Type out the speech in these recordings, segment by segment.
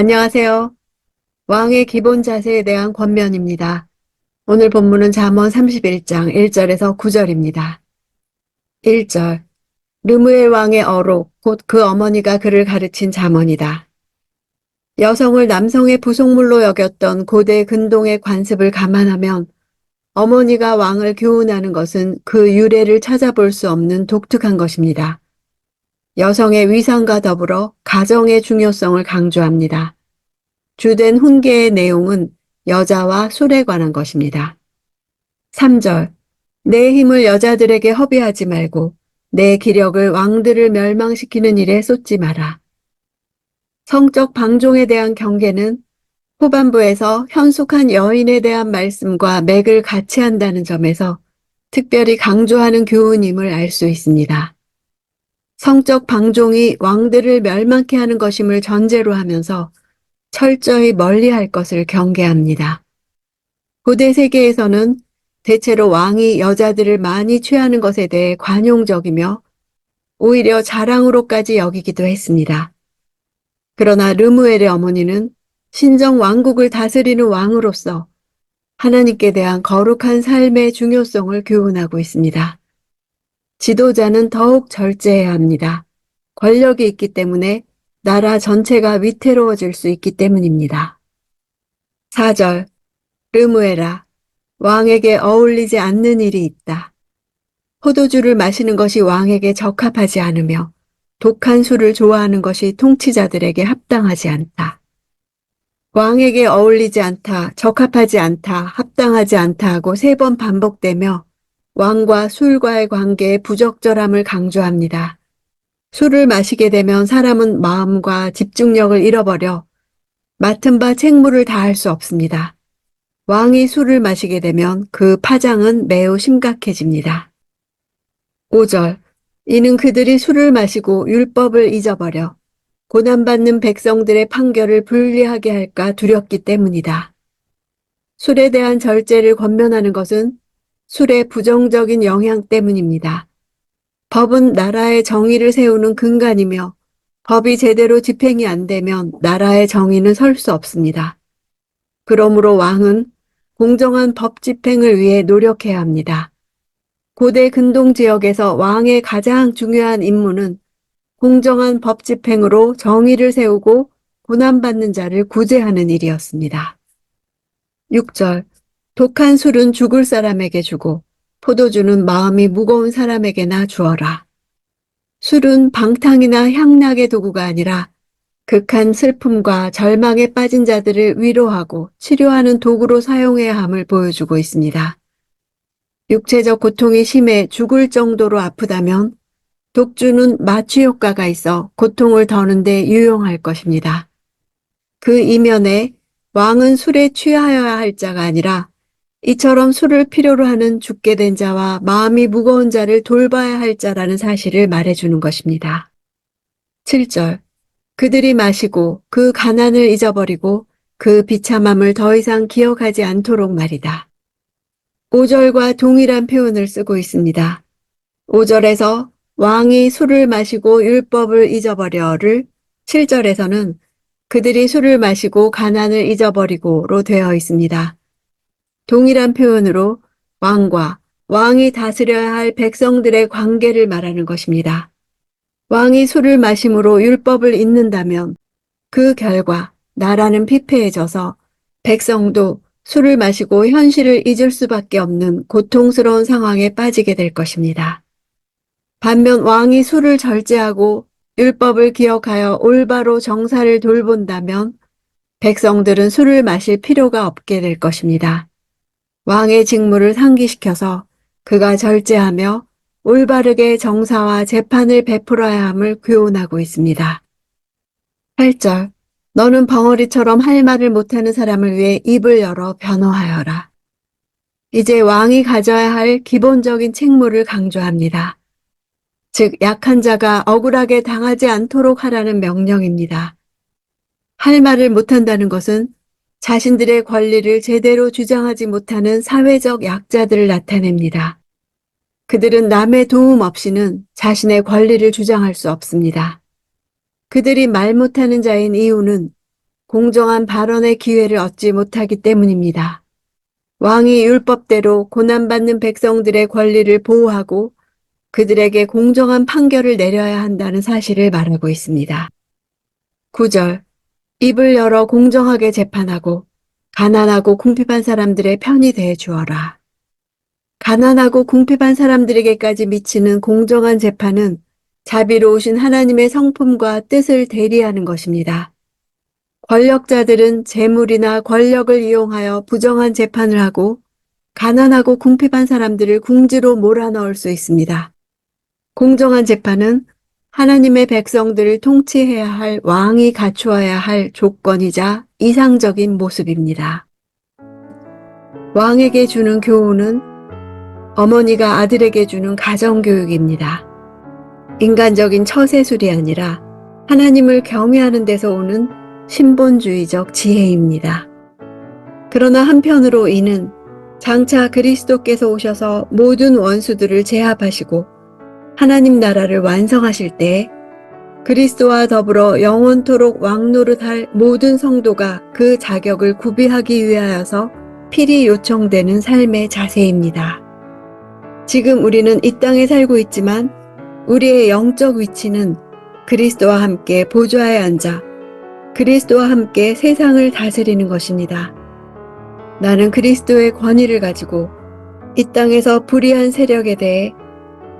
안녕하세요. 왕의 기본 자세에 대한 권면입니다. 오늘 본문은 잠언 31장 1절에서 9절입니다. 1절. 르무엘 왕의 어록, 곧 그 어머니가 그를 가르친 잠언이다. 여성을 남성의 부속물로 여겼던 고대 근동의 관습을 감안하면 어머니가 왕을 교훈하는 것은 그 유래를 찾아볼 수 없는 독특한 것입니다. 여성의 위상과 더불어 가정의 중요성을 강조합니다. 주된 훈계의 내용은 여자와 술에 관한 것입니다. 3절. 내 힘을 여자들에게 허비하지 말고 내 기력을 왕들을 멸망시키는 일에 쏟지 마라. 성적 방종에 대한 경계는 후반부에서 현숙한 여인에 대한 말씀과 맥을 같이 한다는 점에서 특별히 강조하는 교훈임을 알 수 있습니다. 성적 방종이 왕들을 멸망케 하는 것임을 전제로 하면서 철저히 멀리할 것을 경계합니다. 고대 세계에서는 대체로 왕이 여자들을 많이 취하는 것에 대해 관용적이며 오히려 자랑으로까지 여기기도 했습니다. 그러나 르무엘의 어머니는 신정 왕국을 다스리는 왕으로서 하나님께 대한 거룩한 삶의 중요성을 교훈하고 있습니다. 지도자는 더욱 절제해야 합니다. 권력이 있기 때문에 나라 전체가 위태로워질 수 있기 때문입니다. 4절. 르무엘아, 왕에게 어울리지 않는 일이 있다. 포도주를 마시는 것이 왕에게 적합하지 않으며 독한 술을 좋아하는 것이 통치자들에게 합당하지 않다. 왕에게 어울리지 않다, 적합하지 않다, 합당하지 않다 하고 3번 반복되며 왕과 술과의 관계의 부적절함을 강조합니다. 술을 마시게 되면 사람은 마음과 집중력을 잃어버려 맡은 바 책무를 다할 수 없습니다. 왕이 술을 마시게 되면 그 파장은 매우 심각해집니다. 5절. 이는 그들이 술을 마시고 율법을 잊어버려 고난받는 백성들의 판결을 불리하게 할까 두렵기 때문이다. 술에 대한 절제를 권면하는 것은 술의 부정적인 영향 때문입니다. 법은 나라의 정의를 세우는 근간이며 법이 제대로 집행이 안 되면 나라의 정의는 설 수 없습니다. 그러므로 왕은 공정한 법 집행을 위해 노력해야 합니다. 고대 근동 지역에서 왕의 가장 중요한 임무는 공정한 법 집행으로 정의를 세우고 고난받는 자를 구제하는 일이었습니다. 6절. 독한 술은 죽을 사람에게 주고 포도주는 마음이 무거운 사람에게나 주어라. 술은 방탕이나 향락의 도구가 아니라 극한 슬픔과 절망에 빠진 자들을 위로하고 치료하는 도구로 사용해야 함을 보여주고 있습니다. 육체적 고통이 심해 죽을 정도로 아프다면 독주는 마취 효과가 있어 고통을 더는데 유용할 것입니다. 그 이면에 왕은 술에 취하여야 할 자가 아니라 이처럼 술을 필요로 하는 죽게 된 자와 마음이 무거운 자를 돌봐야 할 자라는 사실을 말해주는 것입니다. 7절. 그들이 마시고 그 가난을 잊어버리고 그 비참함을 더 이상 기억하지 않도록 말이다. 5절과 동일한 표현을 쓰고 있습니다. 5절에서 왕이 술을 마시고 율법을 잊어버려를 7절에서는 그들이 술을 마시고 가난을 잊어버리고로 되어 있습니다. 동일한 표현으로 왕과 왕이 다스려야 할 백성들의 관계를 말하는 것입니다. 왕이 술을 마심으로 율법을 잊는다면 그 결과 나라는 피폐해져서 백성도 술을 마시고 현실을 잊을 수밖에 없는 고통스러운 상황에 빠지게 될 것입니다. 반면 왕이 술을 절제하고 율법을 기억하여 올바로 정사를 돌본다면 백성들은 술을 마실 필요가 없게 될 것입니다. 왕의 직무를 상기시켜서 그가 절제하며 올바르게 정사와 재판을 베풀어야 함을 교훈하고 있습니다. 8절. 너는 벙어리처럼 할 말을 못하는 사람을 위해 입을 열어 변호하여라. 이제 왕이 가져야 할 기본적인 책무를 강조합니다. 즉 약한 자가 억울하게 당하지 않도록 하라는 명령입니다. 할 말을 못한다는 것은 자신들의 권리를 제대로 주장하지 못하는 사회적 약자들을 나타냅니다. 그들은 남의 도움 없이는 자신의 권리를 주장할 수 없습니다. 그들이 말 못하는 자인 이유는 공정한 발언의 기회를 얻지 못하기 때문입니다. 왕이 율법대로 고난받는 백성들의 권리를 보호하고 그들에게 공정한 판결을 내려야 한다는 사실을 말하고 있습니다. 9절. 입을 열어 공정하게 재판하고 가난하고 궁핍한 사람들의 편이 대해 주어라. 가난하고 궁핍한 사람들에게까지 미치는 공정한 재판은 자비로우신 하나님의 성품과 뜻을 대리하는 것입니다. 권력자들은 재물이나 권력을 이용하여 부정한 재판을 하고 가난하고 궁핍한 사람들을 궁지로 몰아넣을 수 있습니다. 공정한 재판은 하나님의 백성들을 통치해야 할 왕이 갖추어야 할 조건이자 이상적인 모습입니다. 왕에게 주는 교훈은 어머니가 아들에게 주는 가정교육입니다. 인간적인 처세술이 아니라 하나님을 경외하는 데서 오는 신본주의적 지혜입니다. 그러나 한편으로 이는 장차 그리스도께서 오셔서 모든 원수들을 제압하시고 하나님 나라를 완성하실 때 그리스도와 더불어 영원토록 왕노릇할 모든 성도가 그 자격을 구비하기 위하여서 필히 요청되는 삶의 자세입니다. 지금 우리는 이 땅에 살고 있지만 우리의 영적 위치는 그리스도와 함께 보좌에 앉아 그리스도와 함께 세상을 다스리는 것입니다. 나는 그리스도의 권위를 가지고 이 땅에서 불의한 세력에 대해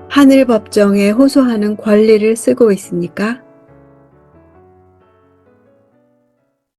하늘 법정에 호소하는 권리를 쓰고 있습니까?